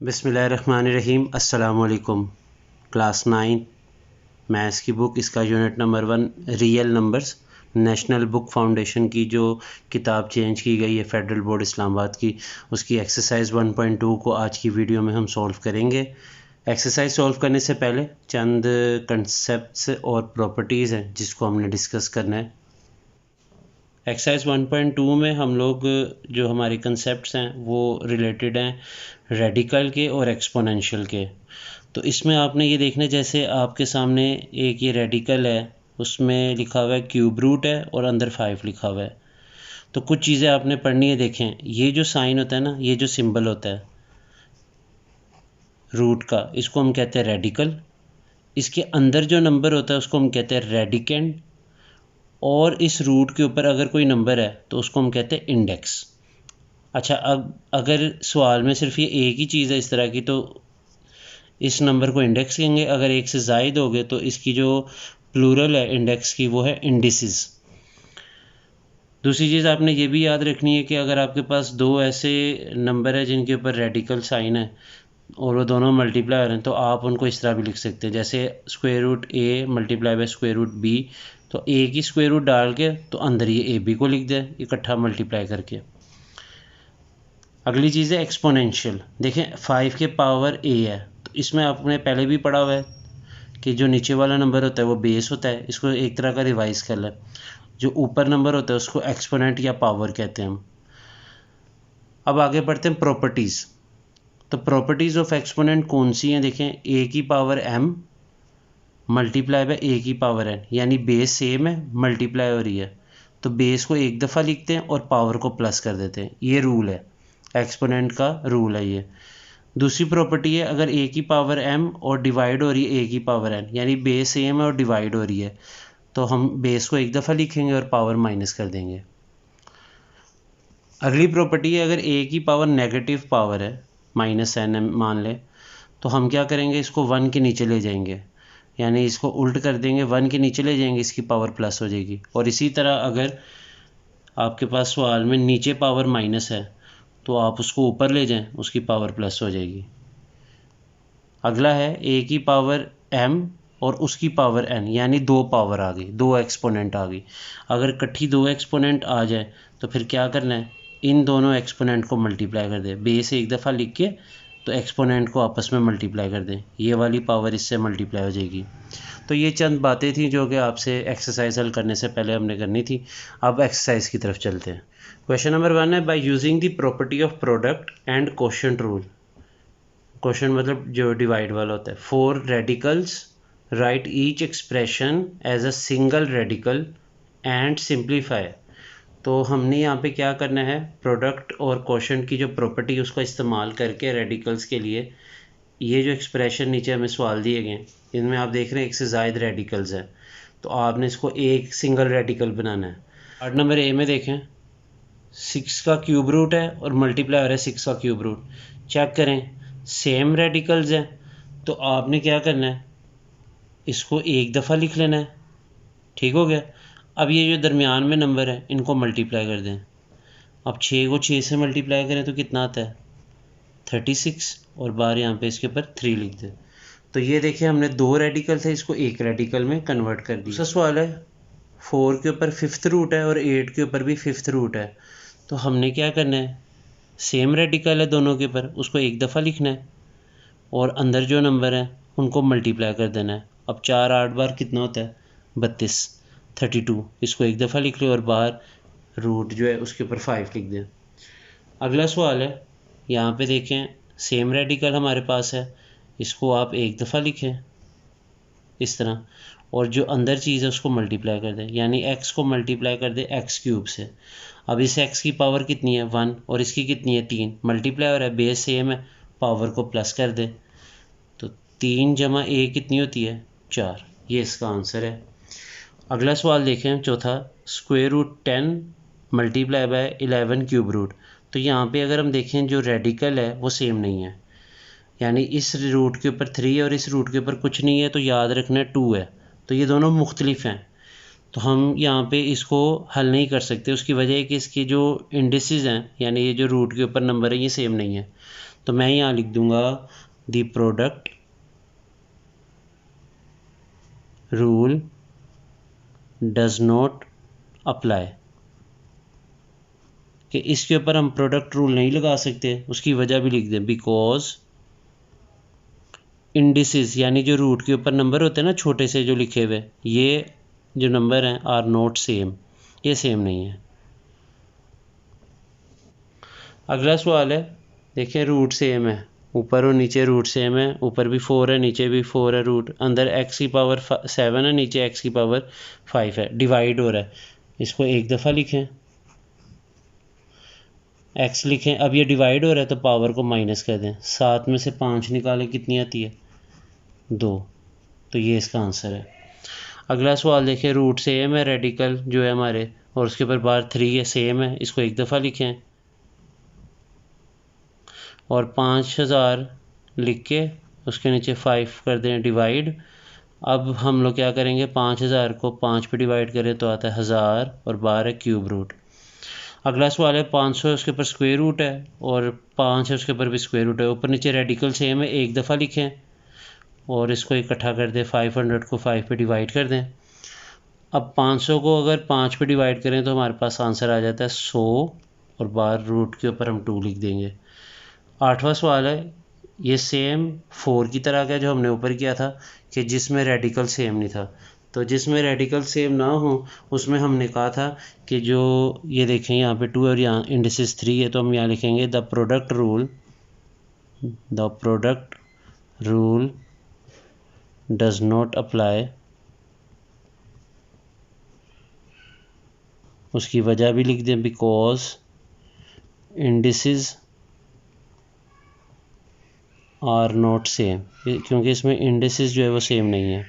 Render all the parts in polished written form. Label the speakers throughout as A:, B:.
A: बिस्मिल्लाहिर्रहमानिर्रहीम। अस्सलामुअलैकुम। Class 9 maths की बुक, इसका unit number 1 real numbers, national book foundation की जो किताब चेंज की गई है फेडरल बोर्ड इस्लामाबाद की, उसकी एक्सरसाइज 1.2 को आज की वीडियो में हम सॉल्व करेंगे। एक्सरसाइज सॉल्व करने से पहले चंद कंसेप्ट्स और प्रॉपर्टीज़ हैं जिसको हमने डिस्कस करना है। एक्सरसाइज 1.2 में हम लोग जो हमारे कंसेप्ट्स हैं वो रिलेटेड हैं रेडिकल के और एक्सपोनेंशियल के। तो इसमें आपने ये देखना, जैसे आपके सामने एक ये रेडिकल है, उसमें लिखा हुआ है क्यूब रूट है और अंदर 5 लिखा हुआ है। तो कुछ चीज़ें आपने पढ़नी है। देखें, ये जो साइन होता है ना, ये जो सिंबल होता है रूट का, इसको हम कहते हैं रेडिकल। इसके अंदर जो नंबर होता है उसको हम कहते हैं रेडिकेंड, और इस रूट के ऊपर अगर कोई नंबर है तो उसको हम कहते हैं इंडेक्स। अच्छा, अब अगर सवाल में सिर्फ ये एक ही चीज़ है इस तरह की, तो इस नंबर को इंडेक्स कहेंगे। अगर एक से ज़ायद हो गए तो इसकी जो प्लूरल है इंडेक्स की, वो है इंडिसेस। दूसरी चीज़ आपने ये भी याद रखनी है कि अगर आपके पास दो ऐसे नंबर है जिनके ऊपर रेडिकल साइन है और वो दोनों मल्टीप्लाई हो रहे हैं, तो आप उनको इस तरह भी लिख सकते हैं, जैसे square root a multiply by square root b. तो ए की स्क्वायर रूट डाल के तो अंदर ये ए बी को लिख दें इकट्ठा मल्टीप्लाई करके। अगली चीज़ है एक्सपोनेंशियल। देखें, 5 के पावर ए है, तो इसमें आपने पहले भी पढ़ा हुआ है कि जो नीचे वाला नंबर होता है वो बेस होता है। इसको एक तरह का रिवाइज कर लें। जो ऊपर नंबर होता है उसको एक्सपोनेंट या पावर कहते हैं हम। अब आगे बढ़ते हैं प्रॉपर्टीज़। तो प्रॉपर्टीज़ ऑफ एक्सपोनेंट कौन सी हैं? देखें, ए की पावर एम मल्टीप्लाई बाय ए की पावर एन, यानी बेस सेम है, मल्टीप्लाई हो रही है, तो बेस को एक दफ़ा लिखते हैं और पावर को प्लस कर देते हैं। ये रूल है, एक्सपोनेंट का रूल है ये। दूसरी प्रॉपर्टी है, अगर ए की पावर एम और डिवाइड हो रही है ए की पावर एन, यानी बेस सेम है और डिवाइड हो रही है, तो हम बेस को एक दफ़ा लिखेंगे और पावर माइनस कर देंगे। अगली प्रॉपर्टी है, अगर ए की पावर नेगेटिव पावर है, माइनस एन मान लें, तो हम क्या करेंगे, इसको 1 के नीचे ले जाएंगे, यानी इसको उल्ट कर देंगे, 1 के नीचे ले जाएंगे, इसकी पावर प्लस हो जाएगी। और इसी तरह अगर आपके पास सवाल में नीचे पावर माइनस है तो आप उसको ऊपर ले जाएं, उसकी पावर प्लस हो जाएगी। अगला है ए की पावर एम और उसकी पावर एन, यानी दो पावर आ गई, दो एक्सपोनेंट आ गई। अगर इकट्ठी दो एक्सपोनेंट आ जाए तो फिर क्या करना है, इन दोनों एक्सपोनेंट को मल्टीप्लाई कर दें। बेस एक दफ़ा लिख के तो एक्सपोनेंट को आपस में मल्टीप्लाई कर दें, ये वाली पावर इससे मल्टीप्लाई हो जाएगी। तो ये चंद बातें थी जो कि आपसे एक्सरसाइज हल करने से पहले हमने करनी थी। अब एक्सरसाइज की तरफ चलते हैं। क्वेश्चन नंबर 1 है, by using the property of product and quotient rule. Question मतलब जो डिवाइड वाला होता है। 4 radicals, write each expression as a single radical and simplify. तो हमने यहाँ पे क्या करना है, प्रोडक्ट और क्वोशंट की जो प्रॉपर्टी उसका इस्तेमाल करके रेडिकल्स के लिए ये जो एक्सप्रेशन नीचे हमें सवाल दिए गए, इनमें आप देख रहे हैं एक से ज़ायद रेडिकल्स हैं, तो आपने इसको एक सिंगल रेडिकल बनाना है। पार्ट नंबर ए में देखें, 6 का क्यूब रूट है और मल्टीप्लाई हो रहा है 6 का क्यूब रूट। चेक करें, सेम रेडिकल्स हैं, तो आपने क्या करना है, इसको एक दफ़ा लिख लेना है। ठीक हो गया। अब ये जो दरमियान में नंबर है इनको मल्टीप्लाई कर दें। अब 6 को 6 से मल्टीप्लाई करें तो कितना आता है, 36, और बार यहाँ पे इसके ऊपर 3 लिख दें। तो ये देखिए, हमने दो रेडिकल थे, इसको एक रेडिकल में कन्वर्ट कर दिया। दूसरा सवाल है, 4 के ऊपर 5th रूट है और 8 के ऊपर भी 5th रूट है, तो हमने क्या करना है, सेम रेडिकल है दोनों के ऊपर, उसको एक दफ़ा लिखना है और अंदर जो नंबर है उनको मल्टीप्लाई कर देना है। अब 4 8 बार कितना होता है, 32, 32, इसको एक दफ़ा लिख लें और बाहर रूट जो है उसके ऊपर 5 लिख दें। अगला सवाल है, यहाँ पे देखें, सेम रेडिकल हमारे पास है, इसको आप एक दफ़ा लिखें इस तरह, और जो अंदर चीज़ है उसको मल्टीप्लाई कर दें, यानी x को मल्टीप्लाई कर दें x क्यूब से। अब इस x की पावर कितनी है, 1, और इसकी कितनी है, 3, मल्टीप्लाई हो रहा है, बेस सेम है, पावर को प्लस कर दें, तो 3 जमा a कितनी होती है, 4। ये इसका आंसर है। अगला सवाल देखें, चौथा, square root 10 multiply by 11 cube root. तो यहाँ पे अगर हम देखें, जो रेडिकल है वो सेम नहीं है, यानी इस रूट के ऊपर 3 है और इस रूट के ऊपर कुछ नहीं है, तो याद रखना 2 है, तो ये दोनों मुख्तलिफ हैं। तो हम यहाँ पे इसको हल नहीं कर सकते, उसकी वजह है कि इसकी जो इंडिसेस हैं, यानी ये जो रूट के ऊपर नंबर है ये सेम नहीं है। तो मैं यहाँ लिख दूंगा the product rule does not apply, कि इसके ऊपर हम प्रोडक्ट रूल नहीं लगा सकते। उसकी वजह भी लिख दें, बिकॉज इंडिसेस यानी जो रूट के ऊपर नंबर होते हैं ना छोटे से जो लिखे हुए, ये जो नंबर हैं आर नॉट सेम, ये सेम नहीं है। अगला सवाल है, देखिए रूट सेम है, ऊपर और नीचे रूट सेम है, ऊपर भी 4 है नीचे भी 4 है, रूट अंदर x की पावर 7 है नीचे x की पावर 5 है, डिवाइड हो रहा है। इसको एक दफ़ा लिखें, x लिखें। अब ये डिवाइड हो रहा है तो पावर को माइनस कर दें, 7 में से 5 निकालें कितनी आती है 2, तो ये इसका आंसर है। अगला सवाल देखिए, रूट सेम है रेडिकल जो है हमारे, और उसके ऊपर बार 3 है, सेम है, इसको एक दफ़ा लिखें और 5000 लिख के उसके नीचे 5 कर दें डिवाइड। अब हम लोग क्या करेंगे, 5000 को 5 पे डिवाइड करें तो आता है 1000 और 12 क्यूब रूट। अगला सवाल है, 500 है उसके ऊपर स्क्वायर रूट है और 5 है उसके ऊपर भी स्क्वायर रूट है, ऊपर नीचे रेडिकल सेम है, एक दफ़ा लिखें और इसको इकट्ठा कर दें, 500 को 5 पे डिवाइड कर दें। अब 500 को अगर 5 पे डिवाइड करें तो हमारे पास आंसर आ जाता है 100 और बार रूट के ऊपर हम 2 लिख देंगे। 8वां सवाल है, ये सेम 4 की तरह का जो हमने ऊपर किया था कि जिसमें रेडिकल सेम नहीं था, तो जिसमें रेडिकल सेम ना हो उसमें हमने कहा था कि जो ये देखें यहाँ पे 2 और यहाँ इंडिसेस 3 है, तो हम यहाँ लिखेंगे the product rule does not apply. उसकी वजह भी लिख दें, because indices are not same, क्योंकि इसमें इंडिसेस जो है वो सेम नहीं है।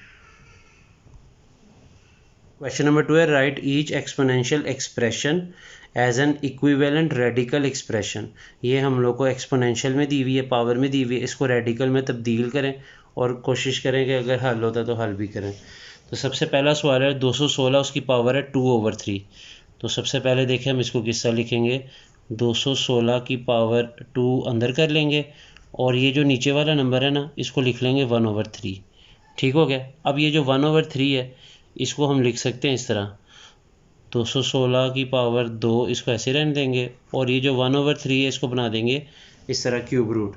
A: क्वेश्चन नंबर 2 है, write each exponential expression as an equivalent radical expression. ये हम लोग को एक्सपोनेंशियल में दी हुई है, पावर में दी हुई है, इसको रेडिकल में तब्दील करें और कोशिश करें कि अगर हल होता तो हल भी करें। तो सबसे पहला सवाल है, 216 उसकी पावर है 2/3। तो सबसे पहले देखें हम इसको किस तरह लिखेंगे, 216 की पावर 2 अंदर कर लेंगे और ये जो नीचे वाला नंबर है ना इसको लिख लेंगे 1/3। ठीक हो गया। अब ये जो 1/3 है इसको हम लिख सकते हैं इस तरह, 216 की पावर 2 इसको ऐसे रहने देंगे और ये जो 1/3 है इसको बना देंगे इस तरह क्यूब रूट।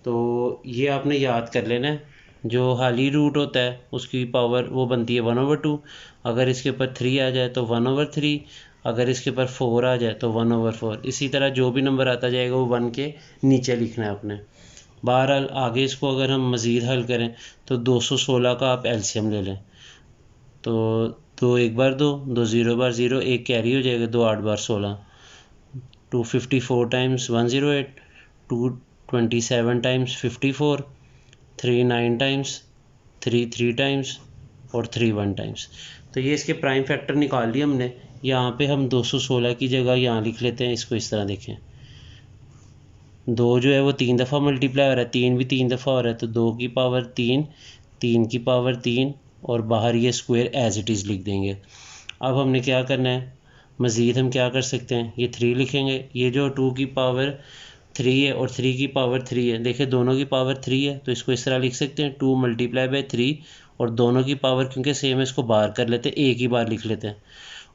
A: तो ये आपने याद कर लेना है, जो हाली रूट होता है उसकी पावर वो बनती है 1/2, अगर इसके ऊपर 3 आ जाए तो 1/3, अगर इसके ऊपर 4 आ जाए तो 1/4। इसी तरह जो भी नंबर आता जाएगा वो 1 के नीचे लिखना है आपने। बहरहाल आगे इसको अगर हम मज़ीद हल करें तो 216 का आप एलसीएम ले लें, तो 2 एक बार 2, 2 0 बार 0, एक कैरी हो जाएगा, 2 8 बार 16, 254 टाइम्स 108, 227 टाइम्स 54, 3 9 टाइम्स, 3 3 टाइम्स और 3 1 टाइम्स। तो ये इसके प्राइम फैक्टर निकाल लिए हमने। यहाँ पे हम 216 की जगह यहाँ लिख लेते हैं, इसको इस तरह देखें, 2 जो है वो 3 दफ़ा मल्टीप्लाई हो रहा है, 3 भी 3 दफ़ा हो रहा है, तो 2 की पावर 3, 3 की पावर 3 और बाहर ये स्क्वायर एज इट इज़ लिख देंगे। अब हमने क्या करना है, मज़ीद हम क्या कर सकते हैं, ये 3 लिखेंगे, ये जो 2 की पावर 3 है और 3 की पावर 3 है, देखिए दोनों की पावर 3 है तो इसको इस तरह लिख सकते हैं 2 × 3, और दोनों की पावर क्योंकि सेम है इसको बाहर कर लेते हैं, एक ही बार लिख लेते हैं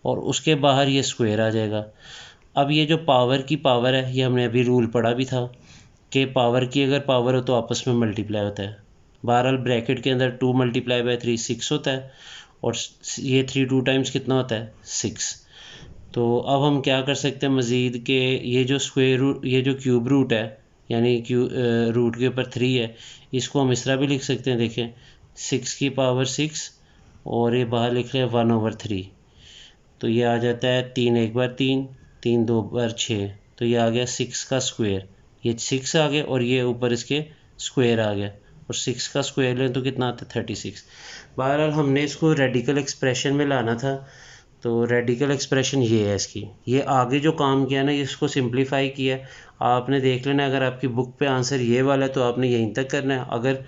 A: और उसके बाहर ये स्क्वायर आ जाएगा। अब ये जो पावर की पावर है ये हमने अभी रूल पढ़ा भी था कि पावर की अगर पावर हो तो आपस में मल्टीप्लाई होता है। बहरहाल ब्रैकेट के अंदर 2 × 3 6 होता है और ये 3 2 टाइम्स कितना होता है 6। तो अब हम क्या कर सकते हैं मज़ीद के ये जो स्क्वायर रूट, ये जो क्यूब रूट है यानी रूट के ऊपर 3 है, इसको हम इस तरह भी लिख सकते हैं, देखें 6 की पावर 6 और ये बाहर लिख लें 1/3, तो ये आ जाता है 3 एक बार 3, 3 2 बार 6, तो ये आ गया 6 का स्क्वायर, ये 6 आ गया और ये ऊपर इसके स्क्वायर आ गया और 6 का स्क्वायर लें तो कितना आता है 36। बहरहाल हमने इसको रेडिकल एक्सप्रेशन में लाना था, तो रेडिकल एक्सप्रेशन ये है इसकी। ये आगे जो काम किया ना इसको सिंप्लीफाई किया, आपने देख लेना अगर आपकी बुक पे आंसर ये वाला है तो आपने यहीं तक करना है, अगर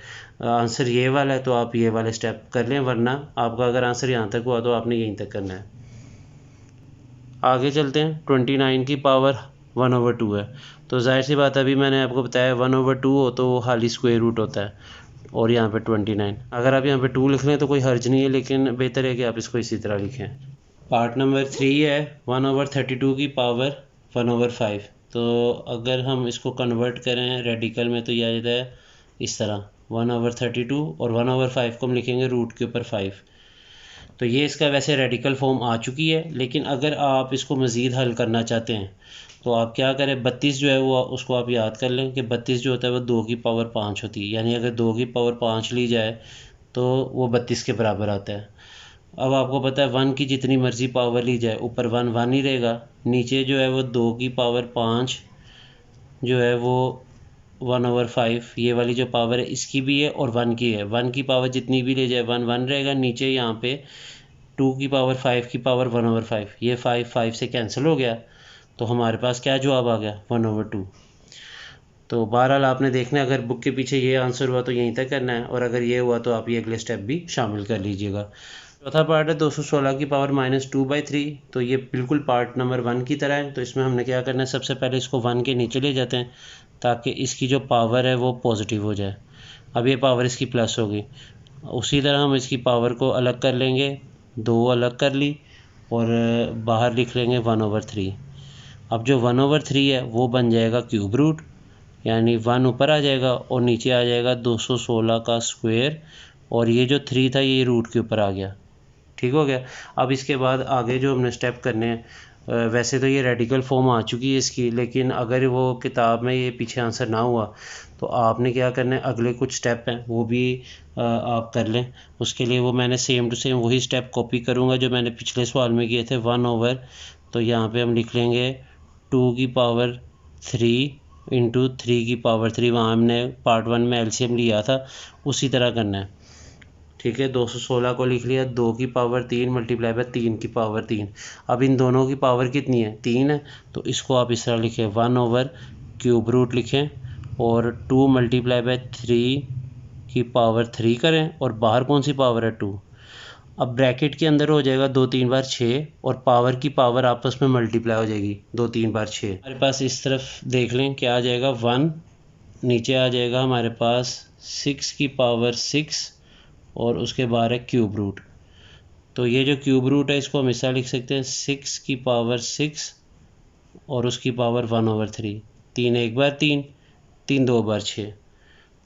A: आंसर ये वाला है तो आप ये वाले स्टेप कर लें, वरना आपका अगर आंसर यहाँ तक हुआ तो आपने यहीं तक करना है। आगे चलते हैं, 29 की पावर 1/2 है। तो जाहिर सी बात अभी मैंने आपको बताया 1/2 हो तो वो खाली स्क्वायर रूट होता है, और यहाँ पे 29। अगर आप यहाँ पे 2 लिख लें तो कोई हर्ज नहीं है, लेकिन बेहतर है कि आप इसको इसी तरह लिखें। पार्ट नंबर 3 है 1/32 की पावर 1/5। तो अगर हम इसको कन्वर्ट करें रेडिकल में तो ये आ जाता है इस तरह 1/32, और 1/5 को हम लिखेंगे रूट के ऊपर 5। तो ये इसका वैसे रेडिकल फॉर्म आ चुकी है, लेकिन अगर आप इसको मज़ीद हल करना चाहते हैं तो आप क्या करें, 32 जो है वो उसको आप याद कर लें कि 32 जो होता है वो 2 की पावर 5 होती है, यानी अगर 2 की पावर 5 ली जाए तो वो 32 के बराबर आता है। अब आपको पता है 1 की जितनी मर्ज़ी पावर ली जाए ऊपर 1 1 ही रहेगा, नीचे जो है वो 2 की पावर 5 जो है वो 1/5 ये वाली जो पावर है इसकी भी है और 1 की है। 1 की पावर जितनी भी ले जाए 1 1 रहेगा, नीचे यहाँ पे 2 की पावर 5 की पावर 1/5, ये 5 से कैंसिल हो गया, तो हमारे पास क्या जवाब आ गया 1/2। तो बहरहाल आपने देखना है, अगर बुक के पीछे ये आंसर हुआ तो यहीं तक करना है, और अगर ये हुआ तो आप ये अगले स्टेप भी शामिल कर लीजिएगा। चौथा पार्ट है 216 की पावर -2/3। तो ये बिल्कुल पार्ट नंबर 1 की तरह है। तो इसमें हमने क्या करना है, सबसे पहले इसको 1 के नीचे ले जाते हैं ताकि इसकी जो पावर है वो पॉजिटिव हो जाए। अब ये पावर इसकी प्लस होगी, उसी तरह हम इसकी पावर को अलग कर लेंगे, 2 अलग कर ली और बाहर लिख लेंगे 1/3। अब जो 1/3 है वो बन जाएगा क्यूब रूट, यानी 1 ऊपर आ जाएगा और नीचे आ जाएगा 216 का स्क्वायर, और ये जो 3 था ये रूट के ऊपर आ गया। ठीक हो गया। अब इसके बाद आगे जो हमने स्टेप करने हैं, वैसे तो ये रेडिकल फॉर्म आ चुकी है इसकी, लेकिन अगर वो किताब में ये पीछे आंसर ना हुआ तो आपने क्या करना है, अगले कुछ स्टेप हैं वो भी आप कर लें। उसके लिए वो मैंने सेम टू सेम वही स्टेप कॉपी करूँगा जो मैंने पिछले सवाल में किए थे। 1/, तो यहाँ पे हम लिख लेंगे 2 की पावर 3 इंटू 3 की पावर 3, वहाँ हमने पार्ट 1 में एलसीएम लिया था, उसी तरह करना है। ठीक है, 216 को लिख लिया, 2 की पावर 3 मल्टीप्लाई बाय 3 की पावर 3। अब इन दोनों की पावर कितनी है, 3 है, तो इसको आप इस तरह लिखें 1/क्यूब रूट लिखें, और 2 मल्टीप्लाई बाय 3 की पावर 3 करें, और बाहर कौन सी पावर है 2। अब ब्रैकेट के अंदर हो जाएगा 2 3 बार 6, और पावर की पावर आपस में मल्टीप्लाई हो जाएगी 2 3 बार 6। हमारे पास इस तरफ देख लें क्या आ जाएगा 1, नीचे आ जाएगा हमारे पास 6 की पावर 6, और उसके बाहर है क्यूब रूट। तो ये जो क्यूब रूट है इसको हम ऐसा लिख सकते हैं 6 की पावर 6 और उसकी पावर 1/3। 3 एक बार 3, 3 2 बार 6,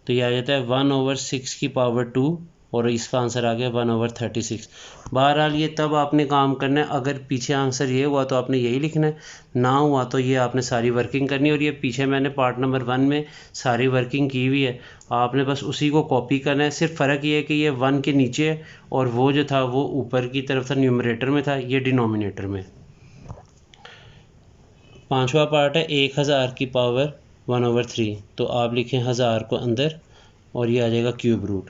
A: तो ये आ जाता है 1/6 की पावर 2, और इसका आंसर आ गया 1/36। बहरहाल ये तब आपने काम करना है, अगर पीछे आंसर ये हुआ तो आपने यही लिखना है, ना हुआ तो ये आपने सारी वर्किंग करनी है। और ये पीछे मैंने पार्ट नंबर 1 में सारी वर्किंग की हुई है, आपने बस उसी को कॉपी करना है। सिर्फ फ़र्क ये है कि ये 1 के नीचे है और वो जो था वो ऊपर की तरफ था, न्यूमरेटर में था, ये डिनोमिनेटर में। पांचवा पार्ट है 1000 की पावर 1/3। तो आप लिखें 1000 को अंदर, और ये आ जाएगा क्यूब रूट।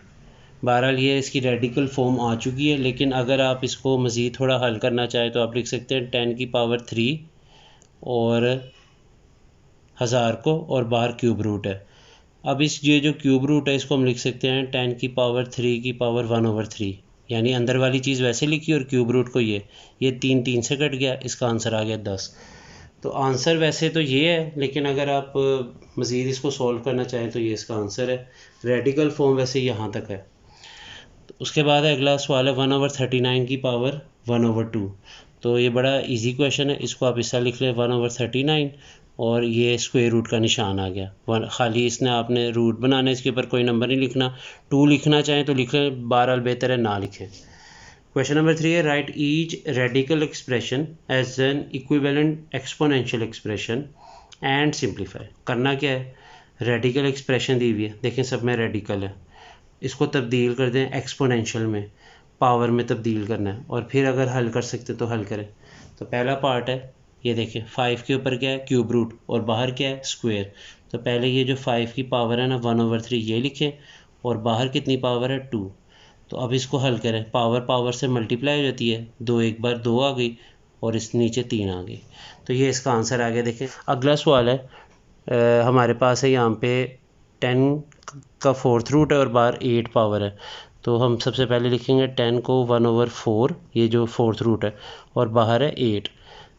A: बहरहाल ये इसकी रेडिकल फॉर्म आ चुकी है, लेकिन अगर आप इसको मज़ीद थोड़ा हल करना चाहें तो आप लिख सकते हैं 10 की पावर 3 और 1000 को, और बाहर क्यूब रूट है। अब इस ये जो क्यूब रूट है इसको हम लिख सकते हैं 10 की पावर 3 की पावर 1/3, यानी अंदर वाली चीज़ वैसे लिखी और क्यूब रूट को ये 3 3 से कट गया, इसका आंसर आ गया 10। तो आंसर वैसे तो ये है, लेकिन अगर आप मज़ीद इसको सॉल्व करना चाहें तो ये इसका आंसर है। रेडिकल फॉर्म वैसे यहाँ तक है। तो उसके बाद अगला सवाल है 1/39 की पावर 1/2। तो ये बड़ा इजी क्वेश्चन है, इसको आप इस लिख लें 1/39, और ये स्क्वायर रूट का निशान आ गया। खाली इसने आपने रूट बनाना है, इसके ऊपर कोई नंबर नहीं लिखना। 2 लिखना चाहें तो लिख लें, बहरहाल बेहतर है ना लिखें। क्वेश्चन नंबर 3 है write each radical expression as an equivalent exponential expression and simplify. करना क्या है, रेडिकल एक्सप्रेशन दी हुई है, देखें सब में रेडिकल है, इसको तब्दील कर दें एक्सपोनेंशियल में, पावर में तब्दील करना है, और फिर अगर हल कर सकते तो हल करें। तो पहला पार्ट है, ये देखें 5 के ऊपर क्या है क्यूब रूट, और बाहर क्या है स्क्वायर। तो पहले ये जो 5 की पावर है ना 1/3 ये लिखें, और बाहर कितनी पावर है 2। तो अब इसको हल करें, पावर पावर से मल्टीप्लाई हो जाती है, 2 एक बार 2 आ गई, और इस नीचे 3 आ गई। तो ये इसका आंसर आ गया। देखें अगला सवाल है, हमारे पास है यहाँ पे 10 का 4th रूट है और बाहर 8 पावर है। तो हम सबसे पहले लिखेंगे 10 को 1/4, ये जो 4th रूट है, और बाहर है 8।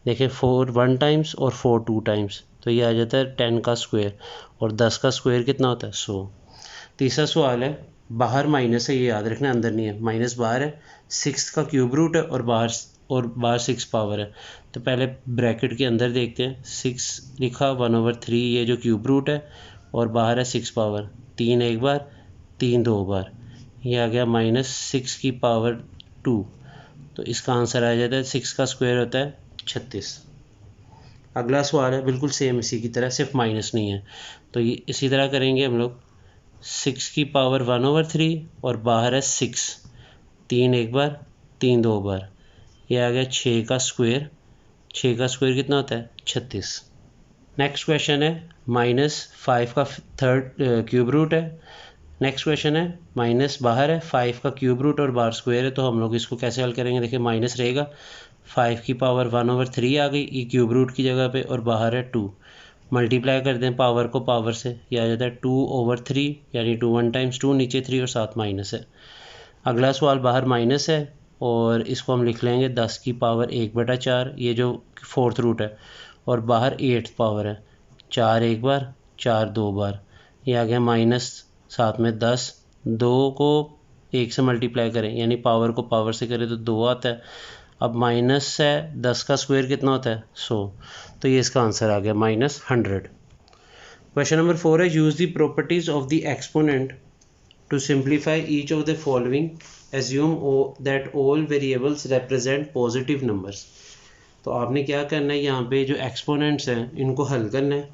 A: देखिए 4 1 टाइम्स और 4 2 टाइम्स, तो ये आ जाता है 10 का स्क्वायर, और 10 का स्क्वायर कितना होता है 100। तीसरा सवाल है, बाहर माइनस है, ये याद रखना, अंदर नहीं है, माइनस बाहर है, 6 का क्यूब रूट है और बाहर 6 पावर है। तो पहले ब्रैकेट के अंदर देखते हैं, 6 लिखा 1/3, ये जो क्यूब रूट है, और बाहर है 6 पावर, 3 एक बार 3 दो बार, ये आ गया -6 की पावर 2। तो इसका आंसर आ जाता है 6 का स्क्वायर होता है 36। अगला सवाल है बिल्कुल सेम इसी की तरह, सिर्फ माइनस नहीं है, तो ये इसी तरह करेंगे हम लोग। 6 की पावर 1/3 और बाहर है 6, 3 एक बार 3 दो बार, ये आ गया 6 का स्क्वायर। 6 का स्क्वायर कितना होता है 36। नेक्स्ट क्वेश्चन है -5 का थर्ड क्यूब रूट है। नेक्स्ट क्वेश्चन है माइनस बाहर है, 5 का क्यूब रूट और बाहर स्क्वायर है, तो हम लोग इसको कैसे हल करेंगे। देखिए माइनस रहेगा, 5 की पावर 1/3 आ गई, ये क्यूब रूट की जगह पे, और बाहर है 2, मल्टीप्लाई कर दें पावर को पावर से, यह आ जाता है 2/3, यानी 2 1 टाइम्स 2, नीचे 3 और साथ माइनस है। अगला सवाल, बाहर माइनस है और इसको हम लिख लेंगे 10 की पावर 1/4, ये जो फोर्थ रूट है, और बाहर 8th पावर है, 4 एक बार 4 दो बार, ये आ गया माइनस, साथ में 10, 2 को 1 से मल्टीप्लाई करें, यानी पावर को पावर से करें तो 2 आता है। अब माइनस है, 10 का स्क्वायर कितना होता है 100, तो ये इसका आंसर आ गया -100। क्वेश्चन नंबर 4 है, use the properties of the exponent to simplify each of the following, assume that all variables represent positive numbers. तो आपने क्या करना है, यहाँ पे जो एक्सपोनेंट्स हैं इनको हल करना है,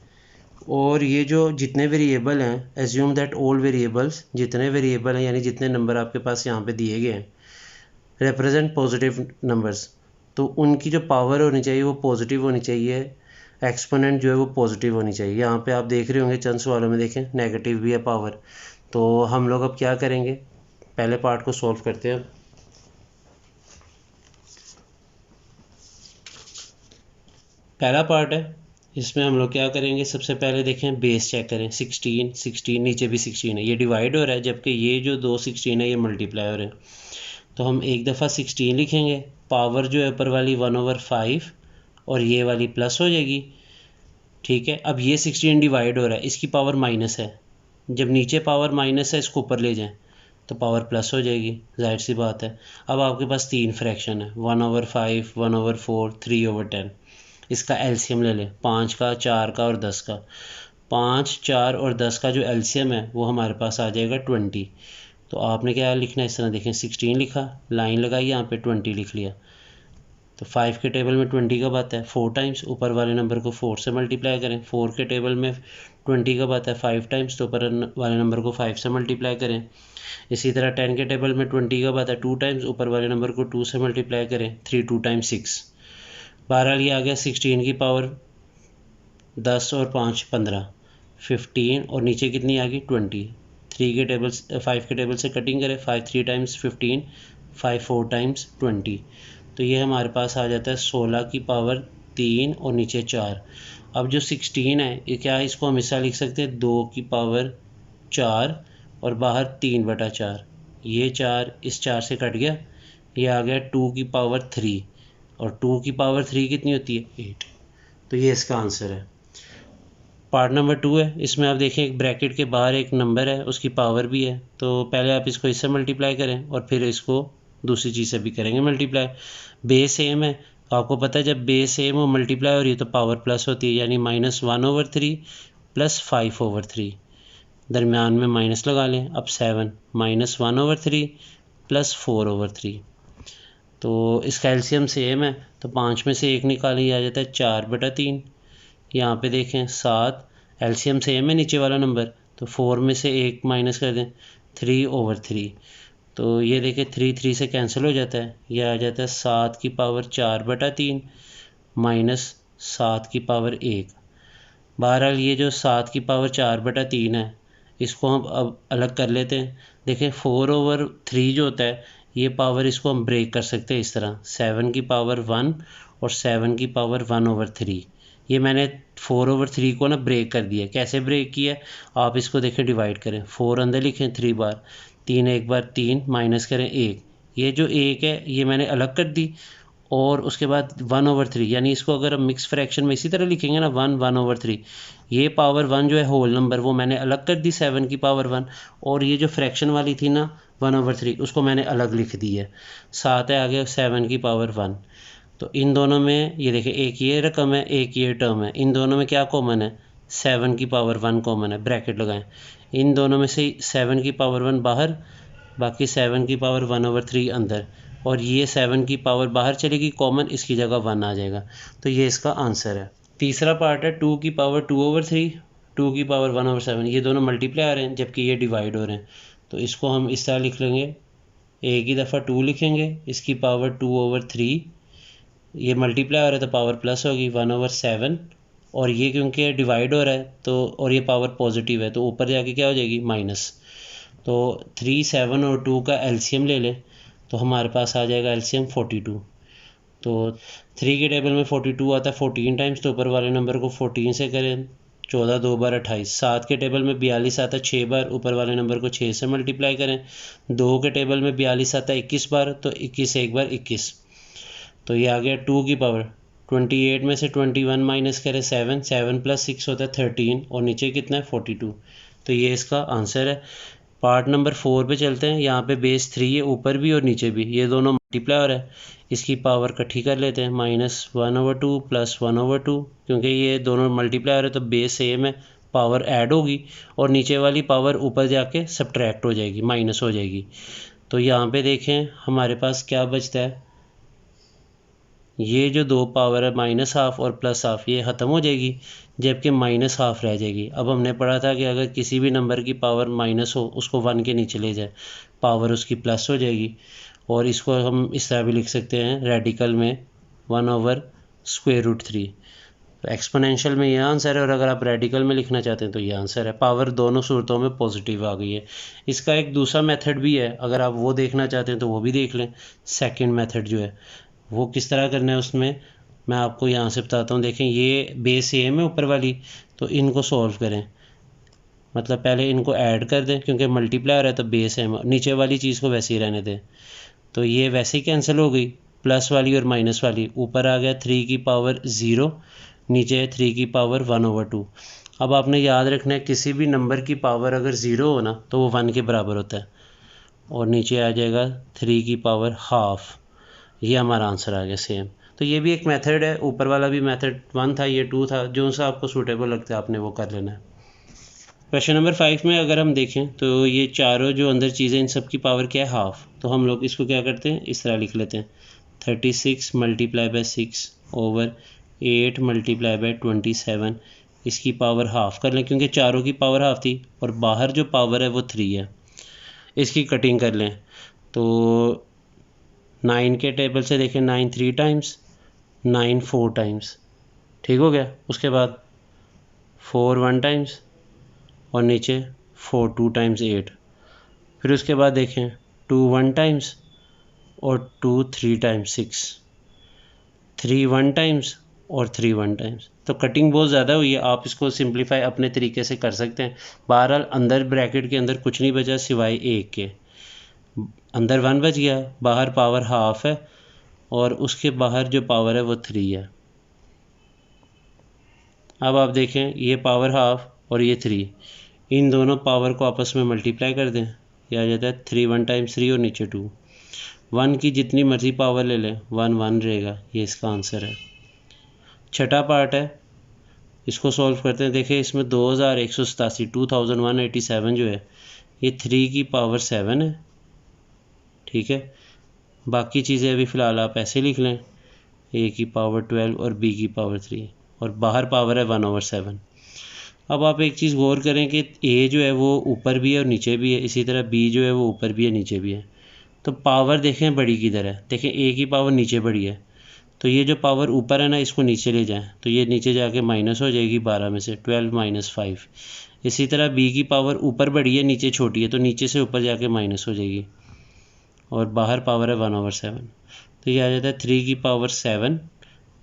A: और ये जो जितने वेरिएबल हैं, एज्यूम दैट ऑल वेरिएबल्स, जितने वेरिएबल हैं यानी जितने नंबर आपके पास यहाँ पे दिए गए हैं, रिप्रेजेंट पॉजिटिव नंबर्स, तो उनकी जो पावर होनी चाहिए वो पॉजिटिव होनी चाहिए, एक्सपोनेंट जो है वो पॉजिटिव होनी चाहिए। यहाँ पे आप देख रहे होंगे चंद सवालों में, देखें नेगेटिव भी है पावर। तो हम लोग अब क्या करेंगे, पहले पार्ट को सॉल्व करते हैं। पहला पार्ट है, इसमें हम लोग क्या करेंगे, सबसे पहले देखें बेस चेक करें, 16 16, नीचे भी 16 है, ये डिवाइड हो रहा है, जबकि ये जो 2 16 है ये मल्टीप्लाई हो रहे हैं। तो हम एक दफ़ा 16 लिखेंगे, पावर जो है ऊपर वाली 1/5 और ये वाली प्लस हो जाएगी, ठीक है। अब ये 16 डिवाइड हो रहा है, इसकी पावर माइनस है, जब नीचे पावर माइनस है इसको ऊपर ले जाएं तो पावर प्लस हो जाएगी, जाहिर सी बात है। अब आपके पास 3 फ्रैक्शन है, 1/5, 1/4, 3/10। इसका एलसीएम ले लें, 5 का, 4 का और 10 का। 5, 4 और 10 का जो एलसीएम है वो हमारे पास आ जाएगा 20। तो आपने क्या लिखना है, इस तरह देखें, 16 लिखा, लाइन लगाई, यहाँ पे 20 लिख लिया। तो 5 के टेबल में 20 कब आता है 4 टाइम्स, ऊपर वाले नंबर को 4 से मल्टीप्लाई करें। 4 के टेबल में 20 कब आता है 5 टाइम्स, तो ऊपर वाले नंबर को 5 से मल्टीप्लाई करें। इसी तरह 10 के टेबल में 20 कब आता है 2 टाइम्स, ऊपर वाले नंबर को 2 से मल्टीप्लाई करें। 3 2 टाइम्स 6। बहरहाल ये आ गया 16 की पावर 10 और 5 15, 15, और नीचे कितनी आ गई 20। 3 के टेबल 5 के टेबल से कटिंग करें, 5 3 टाइम्स 15, 5 4 टाइम्स 20, तो ये हमारे पास आ जाता है 16 की पावर 3 और नीचे 4। अब जो 16 है ये क्या है, इसको हम हिस्सा लिख सकते हैं 2 की पावर 4 और बाहर 3/4, ये 4 इस 4 से कट गया, ये आ गया 2 की पावर 3, और 2 की पावर 3 कितनी होती है 8। तो ये इसका आंसर है। पार्ट नंबर 2 है, इसमें आप देखें एक ब्रैकेट के बाहर एक नंबर है, उसकी पावर भी है, तो पहले आप इसको इससे मल्टीप्लाई करें और फिर इसको दूसरी चीज़ से भी करेंगे मल्टीप्लाई। बेस सेम है, आपको पता है जब बेस सेम हो मल्टीप्लाई हो रही है तो पावर प्लस होती है, यानी -1/3 + 5/3, दरमियान में माइनस लगा लें। अब 7 -1/3 + 4/3, तो इसका एलसीएम सेम है, तो 5 में से 1 निकालें, आ जाता है 4/3। यहाँ पे देखें 7, एलसीएम सेम है नीचे वाला नंबर, तो 4 में से 1 माइनस कर दें, 3/3, तो ये देखें 3 3 से कैंसिल हो जाता है, यह आ जाता है 7 की पावर 4/3 माइनस 7 की पावर 1। बहरहाल ये जो 7 की पावर 4/3 है इसको हम अब अलग कर लेते हैं। देखें 4/3 जो होता है ये पावर, इसको हम ब्रेक कर सकते हैं इस तरह, 7 की पावर 1 और 7 की पावर 1/3। ये मैंने 4/3 को ना ब्रेक कर दिया। कैसे ब्रेक किया, आप इसको देखें डिवाइड करें, 4 अंदर लिखें 3 बार, 3 एक बार 3 माइनस करें 1, ये जो 1 है ये मैंने अलग कर दी, और उसके बाद 1/3, यानी इसको अगर हम मिक्स फ्रैक्शन में इसी तरह लिखेंगे ना 1/3, ये पावर 1 जो है होल नंबर वो मैंने अलग कर दी 7 की पावर 1, और ये जो फ्रैक्शन वाली थी ना 1/3 उसको मैंने अलग लिख दी है। साथ है आगे 7 की पावर 1। तो इन दोनों में ये देखिए एक ये रकम है एक ये टर्म है, इन दोनों में क्या कॉमन है 7 की पावर 1 कॉमन है, ब्रैकेट लगाएं। इन दोनों में से 7 की पावर 1 बाहर, बाकी 7 की पावर 1/3 अंदर, और ये 7 की पावर बाहर चलेगी कॉमन, इसकी जगह 1 आ जाएगा। तो ये इसका आंसर है। तीसरा पार्ट है 2 की पावर 2/3, 2 की पावर 1/7, ये दोनों मल्टीप्लाई आ रहे हैं जबकि ये डिवाइड हो रहे हैं। तो इसको हम इस तरह लिख लेंगे, एक ही दफ़ा 2 लिखेंगे, इसकी पावर 2/3, ये मल्टीप्लाई हो रहा है तो पावर प्लस होगी 1/7, और ये क्योंकि डिवाइड हो रहा है तो और ये पावर पॉजिटिव है तो ऊपर जाके क्या हो जाएगी माइनस। तो 3, 7 और 2 का एलसीएम ले लें तो हमारे पास आ जाएगा एलसीएम 42। तो 3 के टेबल में 42 आता है 14 टाइम्स, तो ऊपर वाले नंबर को 14 से करें, 14 2 बार 28। 7 के टेबल में 42 आता है 6 बार, ऊपर वाले नंबर को 6 से मल्टीप्लाई करें। 2 के टेबल में 42 आता है 21 बार, तो 21 एक बार 21। तो ये आ गया 2 की पावर 28 में से 21 माइनस करें 7, 7 + 6 होता है 13, और नीचे कितना है 42। तो ये इसका आंसर है। पार्ट नंबर 4 पे चलते हैं। यहाँ पे बेस 3 है ऊपर भी और नीचे भी, ये दोनों मल्टीप्लाई हो रहा है, इसकी पावर इकट्ठी कर लेते हैं -1/2 + 1/2, क्योंकि ये दोनों मल्टीप्लाई हो रहे हैं तो बेस सेम है, पावर ऐड होगी और नीचे वाली पावर ऊपर जाके सब्ट्रैक्ट हो जाएगी, माइनस हो जाएगी। तो यहाँ पे देखें हमारे पास क्या बचता है, ये जो दो पावर है -½ और +½ ये ख़त्म हो जाएगी, जबकि -½ रह जाएगी। अब हमने पढ़ा था कि अगर किसी भी नंबर की पावर माइनस हो उसको 1 के नीचे ले जाए, पावर उसकी प्लस हो जाएगी। और इसको हम इस तरह भी लिख सकते हैं रेडिकल में 1/√3। तो एक्सपोनेंशियल में ये आंसर है, और अगर आप रेडिकल में लिखना चाहते हैं तो ये आंसर है। पावर दोनों सूरतों में पॉजिटिव आ गई है। इसका एक दूसरा मेथड भी है, अगर आप वो देखना चाहते हैं तो वो भी देख लें। सेकंड मेथड जो है वो किस तरह करना है, उसमें मैं आपको यहाँ से बताता हूँ। देखें ये बेस सेम है ऊपर वाली, तो इनको सॉल्व करें, मतलब पहले इनको ऐड कर दें क्योंकि मल्टीप्लाई हो रहा है तो बेस सेम, नीचे वाली चीज़ को वैसे ही रहने दें। तो ये वैसे ही कैंसिल हो गई, प्लस वाली और माइनस वाली। ऊपर आ गया 3 की पावर 0, नीचे है 3 की पावर 1/2। अब आपने याद रखना है किसी भी नंबर की पावर अगर 0 हो ना तो वो 1 के बराबर होता है, और नीचे आ जाएगा 3 की पावर ½ ये हमारा आंसर आ गया सेम। तो ये भी एक मेथड है, ऊपर वाला भी मेथड 1 था, ये 2 था, जो सा आपको सूटेबल लगता है आपने वो कर लेना है। क्वेश्चन नंबर 5 में अगर हम देखें तो ये चारों जो अंदर चीज़ें इन सब की पावर क्या है ½ तो हम लोग इसको क्या करते हैं इस तरह लिख लेते हैं 36 × 6 ओवर 8 × 27, इसकी पावर ½ कर लें क्योंकि चारों की पावर ½ थी और बाहर जो पावर है वो 3 है। इसकी कटिंग कर लें तो 9 के टेबल से देखें 9 3 टाइम्स, 9 4 टाइम्स, ठीक हो गया। उसके बाद 4 1 टाइम्स और नीचे 4 2 टाइम्स 8। फिर उसके बाद देखें 2 1 टाइम्स और 2 3 टाइम्स 6, 3 1 टाइम्स और 3 1 टाइम्स। तो कटिंग बहुत ज़्यादा हुई है, आप इसको सिंप्लीफाई अपने तरीके से कर सकते हैं। बहरहाल अंदर ब्रैकेट के अंदर कुछ नहीं बचा सिवाय 1 के, अंदर 1 बच गया, बाहर पावर ½ है और उसके बाहर जो पावर है वो 3 है। अब आप देखें ये पावर ½ और ये 3, इन दोनों पावर को आपस में मल्टीप्लाई कर दें, यह आ जाता है 3 1 टाइम्स 3 और नीचे 2। 1 की जितनी मर्जी पावर ले लें 1 1 रहेगा, ये इसका आंसर है। छठा पार्ट है, इसको सॉल्व करते हैं। देखिए इसमें 2187 2187 जो है ये 3 की पावर 7 है, ठीक है। बाकी चीज़ें अभी फ़िलहाल आप ऐसे लिख लें, a की पावर 12 और b की पावर 3, और बाहर पावर है 1/7। अब आप एक चीज़ गौर करें कि a जो है वो ऊपर भी है और नीचे भी है, इसी तरह b जो है वो ऊपर भी है नीचे भी है। तो पावर देखें बड़ी किधर है, देखें a की पावर नीचे बड़ी है, तो ये जो पावर ऊपर है ना इसको नीचे ले जाएं तो ये नीचे जाके माइनस हो जाएगी 12 में से 12 - 5। इसी तरह b की पावर ऊपर बड़ी है नीचे छोटी है, तो नीचे से ऊपर जाके माइनस हो जाएगी, और बाहर पावर है 1/7। तो ये आ जाता है 3 की पावर 7,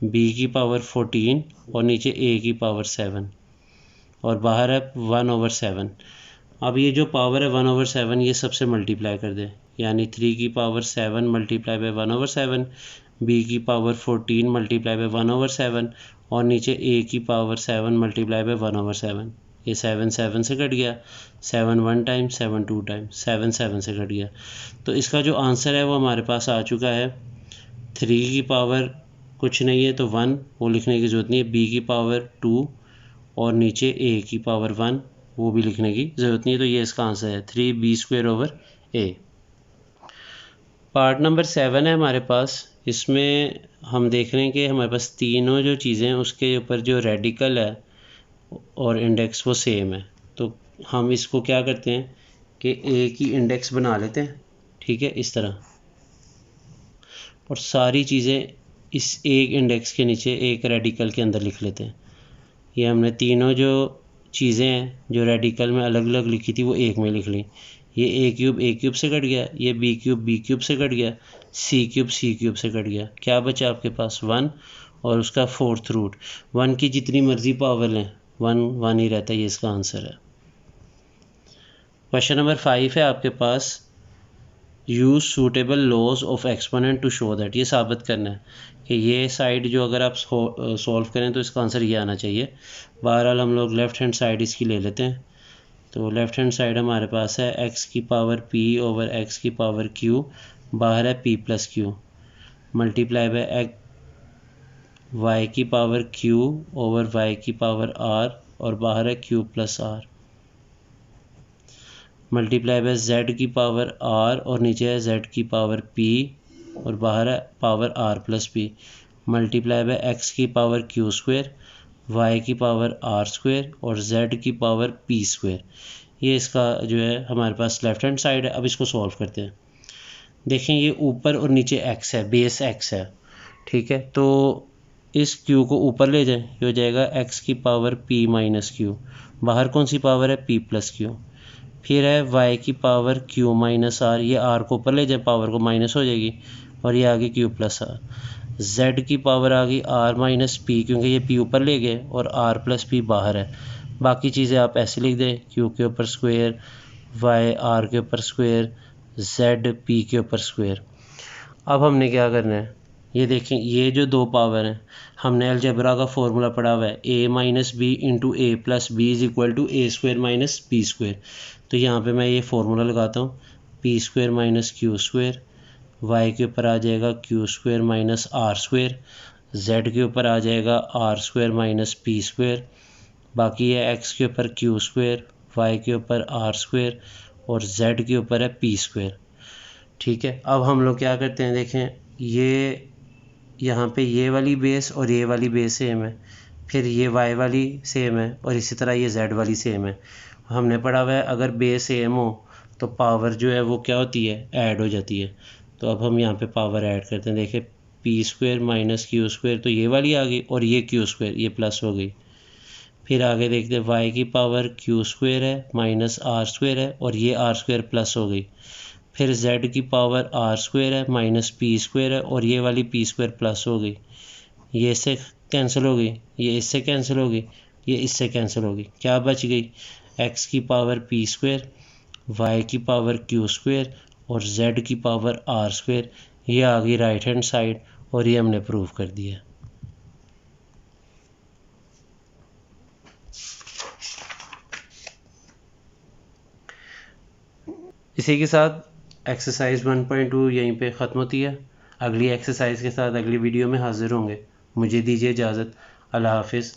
A: b की पावर 14 और नीचे a की पावर 7, और बाहर है 1/7। अब ये जो पावर है 1/7 ये सबसे मल्टीप्लाई कर दें, यानी 3 की पावर 7 × 1/7, बी की पावर 14 मल्टीप्लाई बाय 1/7 और नीचे ए की पावर 7 मल्टीप्लाई बाय 1/7। ये 7 7 से कट गया, 7 1 टाइम, 7 2 टाइम, 7 7 से कट गया। तो इसका जो आंसर है वो हमारे पास आ चुका है 3 की पावर कुछ नहीं है तो 1, वो लिखने की ज़रूरत नहीं है। बी की पावर 2 और नीचे ए की पावर 1, वो भी लिखने की ज़रूरत नहीं है। तो ये इसका आंसर है 3b² a। पार्ट नंबर 7 है हमारे पास। इसमें हम देख रहे हैं कि हमारे पास तीनों जो चीज़ें हैं उसके ऊपर जो रेडिकल है और इंडेक्स वो सेम है। तो हम इसको क्या करते हैं कि ए की इंडेक्स बना लेते हैं, ठीक है, इस तरह, और सारी चीज़ें इस एक इंडेक्स के नीचे एक रेडिकल के अंदर लिख लेते हैं। ये हमने तीनों जो चीज़ें हैं जो रेडिकल में अलग अलग लिखी थी वो एक में लिख ली। ये ए क्यूब से कट गया, ये बी क्यूब से कट गया, सी क्यूब से कट गया। क्या बचा आपके पास? 1 और उसका 4th रूट। 1 की जितनी मर्जी पावर लें 1 1 ही रहता है। ये इसका आंसर है। क्वेश्चन नंबर 5 है आपके पास, use suitable laws of exponent to show that. ये साबित करना है कि ये साइड जो अगर आप सॉल्व करें तो इसका आंसर ये आना चाहिए। बहरहाल हम लोग लेफ़्ट हैंड साइड इसकी ले लेते हैं। तो लेफ़्ट हैंड साइड हमारे पास है x की पावर p ओवर x की पावर q, बाहर है p plus q, multiply by y की पावर q ओवर y की पावर r और बाहर है q plus r, multiply by z की पावर r और नीचे है z की पावर p और बाहर है power r plus p, multiply by x की पावर q², y की पावर r² और z की पावर p²। ये इसका जो है हमारे पास लेफ़्ट हैंड साइड है। अब इसको सॉल्व करते हैं। देखें ये ऊपर और नीचे x है, बेस x है, ठीक है। तो इस q को ऊपर ले जाएं, ये हो जाएगा x की पावर p माइनस q, बाहर कौन सी पावर है? p plus q। फिर है y की पावर q माइनस r, ये r को ऊपर ले जाए, पावर को माइनस हो जाएगी और ये आगे q प्लस r। z की पावर आ गई r माइनस p, क्योंकि ये p ऊपर ले गए और r प्लस p बाहर है। बाकी चीज़ें आप ऐसे लिख दें, q के ऊपर स्क्वायर, y r के ऊपर स्क्वायर, z p के ऊपर स्क्वायर। अब हमने क्या करना है, ये देखें ये जो दो पावर हैं, हमने अलजेब्रा का फॉर्मूला पढ़ा हुआ है a minus b into a plus b is equal to a² minus b²। तो यहाँ पे मैं ये फार्मूला लगाता हूँ, p² माइनस q², y के ऊपर आ जाएगा q² माइनस r², z के ऊपर आ जाएगा r² माइनस p², बाकी है x के ऊपर q², y के ऊपर r² और z के ऊपर है p², ठीक है। अब हम लोग क्या करते हैं, देखें ये यहाँ पे ये वाली बेस और ये वाली बेस सेम है, फिर ये y वाली सेम है और इसी तरह ये z वाली सेम है। हमने पढ़ा हुआ है अगर बेस सेम हो तो पावर जो है वो क्या होती है? ऐड हो जाती है। तो अब हम यहाँ पे पावर ऐड करते हैं। देखें p² माइनस q², तो ये वाली आ गई और ये q², ये प्लस हो गई। फिर आगे देखते हैं y की पावर q² है माइनस r² है और ये r² प्लस हो गई। फिर z की पावर r² है माइनस p² है और ये वाली p² प्लस हो गई। ये इससे कैंसिल हो गई, ये इससे कैंसिल हो गई, ये इससे कैंसिल हो गई। क्या बच गई? x की पावर p², y की पावर q² और z की पावर r²। ये आ गई राइट हैंड साइड और ये हमने प्रूव कर दिया। इसी के साथ एक्सरसाइज 1.2 यहीं पे ख़त्म होती है। अगली एक्सरसाइज के साथ अगली वीडियो में हाज़िर होंगे। मुझे दीजिए इजाज़त। अल्लाह हाफिज़।